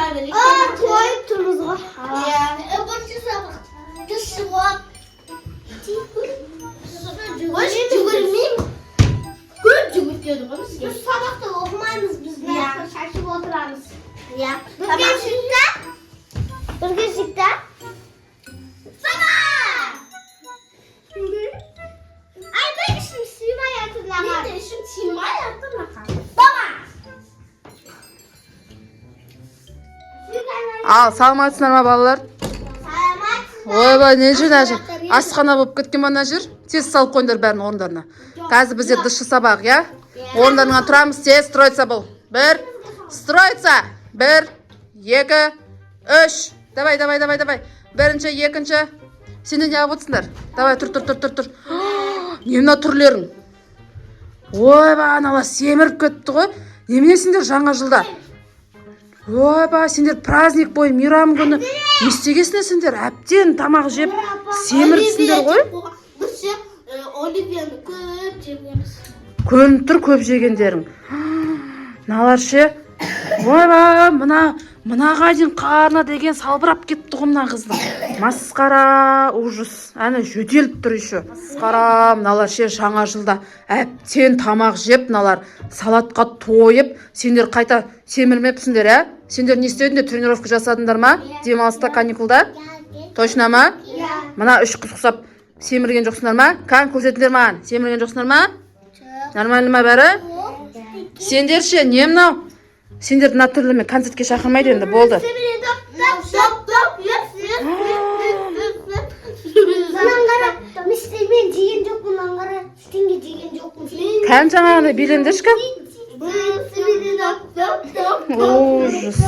To'yib turmiz ғой. Birinchi saboq. Tushib. Жүгірмеймін. Көп жүгіртеді ғой бізге. Біз сабақта оқымаймыз, біз шашып отырамыз. Бірге шықта. Сабақ! Ай, ben işim сыймай жатыр маған. Менде işim сыймай жатыр маған. Баба! Ал, саламатсыздар ма балалар? Ойбай, не жүр әжі? Асхана болып кеткен мана жер. Тез салып қойыңдар бәрін орындарына. Қазір бізде дышшы сабақ, я? Орындарына тұрамыз, тез строится бұл. Бір, строится. Бір, екі, үш. Давай. Бірінші, екінші. Сені не абытсыңдар? Давай, тұр. Немна түрлерің? Ойбай, анала семіріп кетті ғой. Немене сендер жаңа жылда? Ойбай, сендер праздник бойы, мейрам күні. Не істегесіңдер сендер? Әптен тамақ жеп, семіріпсіңдер ғой? Біз оливияны көп жегенбіз. Көрініп тұр көп жегендерің. Налар ше? Ойбай, мынаға дейін қарына деген салбырап кетті ғой мына қыздың. Масқара, ужас. Әні жөтеліп тұр еще. Масқара, мыналар ше жаңа жылда әптен тамақ жеп, мыналар салатқа тойып, сендер қайта семірмепсіңдер, ә? Сендер не істедіңдер? Тренировка жасадыңдар ма? Демалыста, каникулда? Точно ма? Мына үш қыз құсап семірген жоқсыңдар ма? Қан көрсетіңдер маған. Семірген жоқсыңдар ма? Нормально ма бәрі? Сендер ше, не мынау? Сендерді мына түрлімен концертке шақырмайды енді, болды. Мен жеген жоқпын, аңғара стенге жеген жоқпын. Кән жаңағында билендірші. Ужас.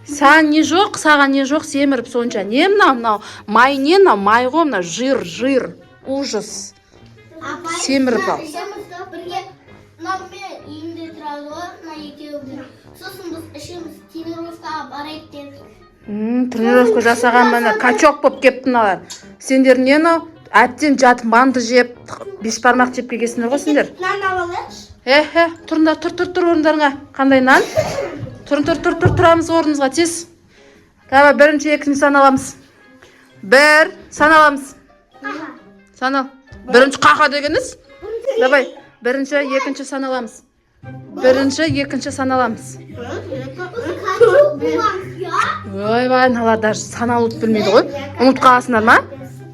Саған не жоқ, саған не жоқ, семіріп сонша. Не мынау? Май не мынау? Май ғой мынау, жир. Ужас. Семіріп ал. Тренировка жасаған мына качок болып кепті мыналар. Сендер не мынау? Әттен жатып манды жеп, бешбармақ жеп келгесіңдер ғой сендер. Нан алайықшы. Тұрыңдар, тұр орындарыңа. Қандай нан? Тұрамыз орнымызға тез. Давай, бірінші, екінші саналамыз. Бір, саналамыз. Санал. Бірінші қақа дегеніз? Давай, бірінші, екінші саналамыз. Ойбай, налар даже саналып білмейді ғой. Ұмыт қаласындар ма?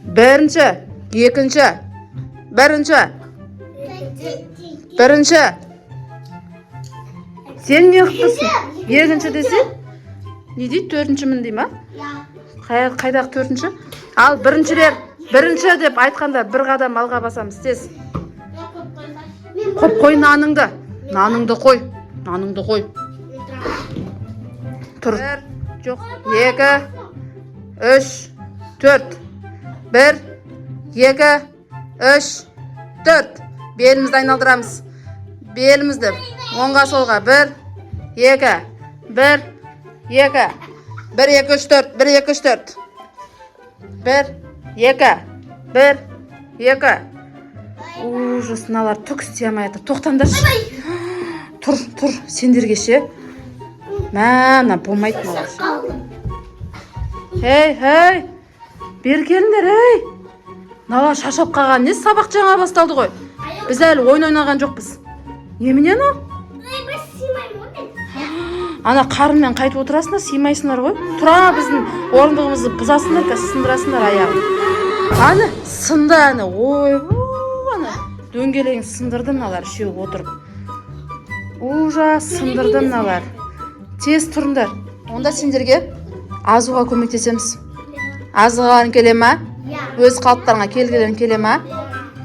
Бірінші. Сен не қыптысың? Екінші десе? Не дейді? Төртіншімін дей ма? Қайдағы төртінші? Ал бірінші деп айтқанда бір қадам алға басамыз, тез. Қой наныңды. Наныңды қой. Тұр. Жоқ. 2, 3, 4. 1, 2, 3, 4. Белімізді айналдырамыз. Белімізді оңға солға. 1, 2, 1, 2. 1, 2, 3, 4. 1, 2, 3, 4. 1, 2, 1, 2. Ужас, мыналар түк істей алмай жатыр. Тоқтаңдаршы. Тұр, сендерге ше. Мына болмайды мыналар. Ей, бер келіңдер, ей. Мыналар шашап қалған не? Сабақ жаңа басталды ғой. Біз әлі ойнаған жоқпыз. Немене ана? Ана қарынмен қайтып отырасыңдар, сыймайсыңдар ғой. Тұра, біздің орындығымызды бұзасыңдар, сындырасыңдар аяғын. Аны сынды аны. Ана дөңгелегін сындырды мыналар үшеу отырып. Ужас, сындырды мыналар. Тез тұрыңдар. Онда сендерге азуға көмектесеміз. Азығаларың келе ма? Өз қалыптарыңа келгелерің келе ма?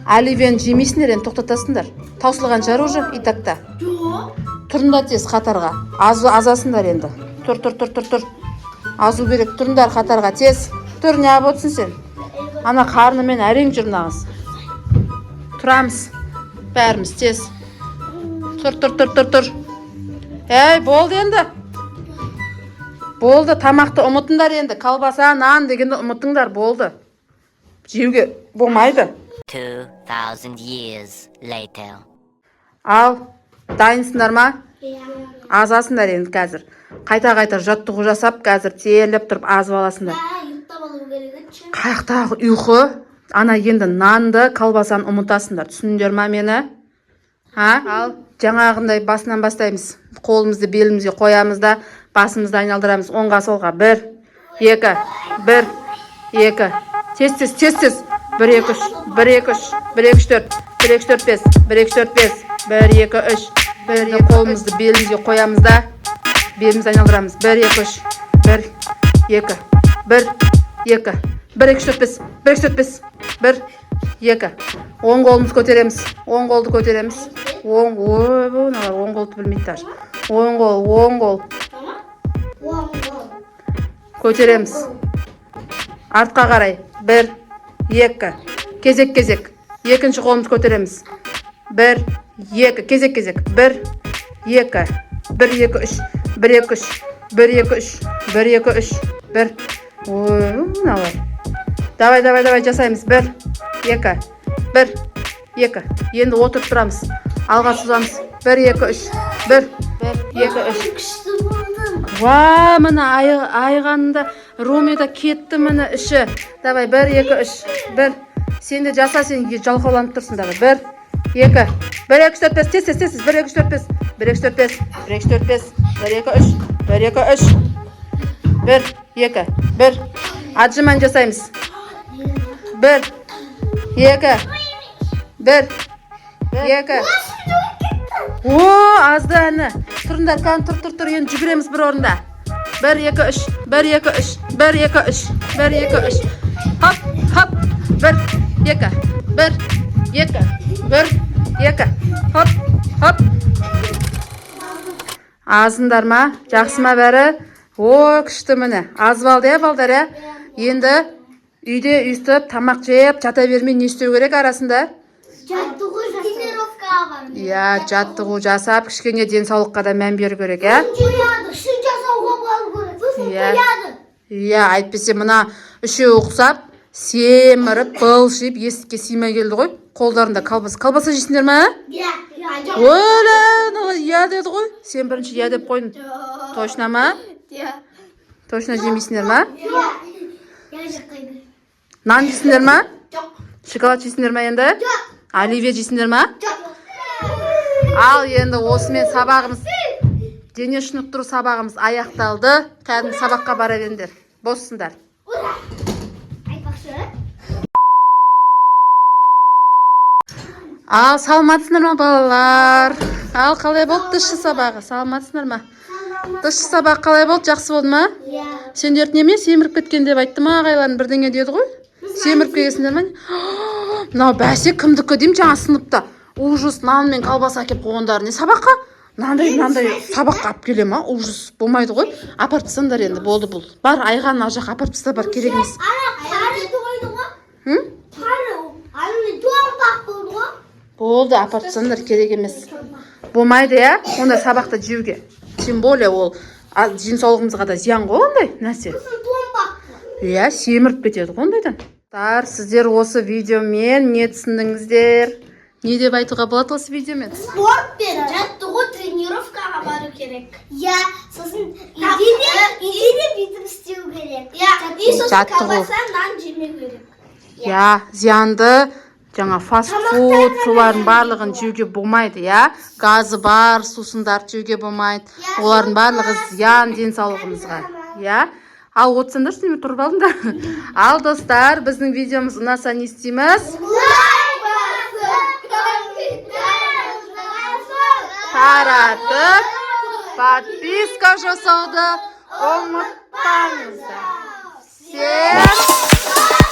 Оливияны жемейсіңдер, енді тоқтатасыңдар. Таусылған жар уже итакта. Тұрыңдар тез қатарға. Азасыңдар енді. Тұр. Азу керек. Тұрыңдар қатарға тез. Тұр, не аботсың сен? Ана қарнымен әрең жүр нағыз. Тұрамыз. Бәріміз тез. Тұр. Ей, болды енді. Болды, тамақты ұмытыңдар енді. Колбаса, нан дегенді ұмытыңдар, болды. Жеуге болмайды. 2000 years later. Ал, дайынсыңдар ма? Азасыңдар енді қазір. қайта жаттығу жасап қазір терлеп тұрып азып аласыңдар. Ұйықтап алу керек еді. Қаяқтағы ұйқы. Ана енді нанды, колбасаны ұмытасыңдар. Түсіндіңдер ма мені? Ал жаңағындай басынан бастаймыз. Қолымызды белімізге қоямыз да, басымызды айналдырамыз. Оңға солға. 1, 2, 1, 2. Тез. 1, 2, 3, 1, 2, 3, 1, 2, 4, 1, 2, 4, 5, 1, 2, 4, 5, 1, 2, 3. Бір қолымызды белімізге қоямыз да, белімізді айналдырамыз. 1, 2, 3, 1, 2, 1, 2, 1, 2, 4, 5, 1, 2, 4, 5, 1, 2. Оң қолымызды көтереміз. Оң қолды көтереміз. Оң қолды білмейді даже. Оң қол. Көтереміз. Артқа қарай. 1, 2. Кезек. Екінші қолымызды көтереміз. 1, 2. Кезек. 1, 2. 1, 2, 3. 1, 2, 3. 1, 2, 3. 1, 2, 3. 1. Мыналар. Давай жасаймыз. 1, 2. 1, 2. Енді отырып тұрамыз. Алға созамыз. 1, 2, 3. 1, 2, 3. Күшті болдым. Ва, мына айғанында Ромеда кетті міне іші. Давай 1, 2, 3. 1. Сен де жаса, сен жалқауланып тұрсың. Давай 1, 2. 1, 2, 4, 5. Тез. 1, 2, 4, 5. 1, 2, 4, 5. 1, 2, 4, 5. 1, 2, 3. 1, 2, 3. 1, 2. 1. Atжиман жасаймыз. 1, 2. 1, 2. Азды әні. Тұрыңдар, тұр. Енді жүгіреміз бір орында. 1, 2, 3. 1, 2, 3. 1, 2, 3. 1, 2, 3. Хоп. 1, 2. 1, 2. 1, 2. Хоп. Азындар ма? Жақсы ма бәрі? Күшті міне. Азып алды балдар. Енді үйде үйістіп, тамақ жеп, жата бермей не істеу керек арасында? Жаттығу тренировкаға барып. Жаттығу жасап, кішкене денсаулыққа да мән беру керек, Шын жасауға бару керек. Айтпесе мына үшеу ұқсап, семіріп, былшып, есікке сыймай келді ғой. Қолдарында колбаса жейсіңдер ма? Деді ғой. Сен бірінші деп қойын. Точно ма? Точно жемейсіңдер ма? Нан жейсіңдер ма? Шоколад жейсіңдер ма енді? Оливье жейсіңдер ма? Ал енді осымен сабағымыз, дене шынықтыру сабағымыз аяқталды. Кәдімгі сабаққа бара беріңдер. Боссыңдар. Ал саламатсыңдар ма балалар? Ал қалай болды дышшы сабағы? Саламатсыңдар ма? Дышшы сабағы қалай болды? Жақсы болды ма? Сендер неме семіріп кеткен деп айтты ма? Ағайларын бірдеңе деді ғой? Семіріп келесіңдер ма? Мынау бәсе кімдікі деймін, жаңа сыныпта ужас нан мен колбаса әкеп қойғандар. Не сабаққа? Мынандай сабаққа алып келе ма? Ужас болмайды ғой. Апарып тастаңдар енді, болды бұл. Бар, айған ар жақ апарып таста, бар, керек емес. Болды, апарып тастаңдар, керек емес. Болмайды, ондай сабақта жеуге. Тем более ол денсаулығымызға да зиян ғой ондай нәрсе. Семіріп кетеді ғой ондайдан. Сіздер осы видеомен не түсіндіңіздер? Не деп айтуға болады осы видеомен? Спорт пен жаттығу тренировкаға бару керек. Сосын үйде бүйтіп істеу керек. И сосын колбаса, нан жемеу керек. Зиянды жаңа фастфуд, солардың барлығын жеуге болмайды, газы бар, сусындар жеуге болмайды. Олардың барлығы зиян денсаулығымызға. Ал отсаңдар, сендер тұрып алдыңдар. Ал достар, біздің видеомыз ұнаса не істейміз? Таратып, подписка жасауды ұмытпаңыздар. Всем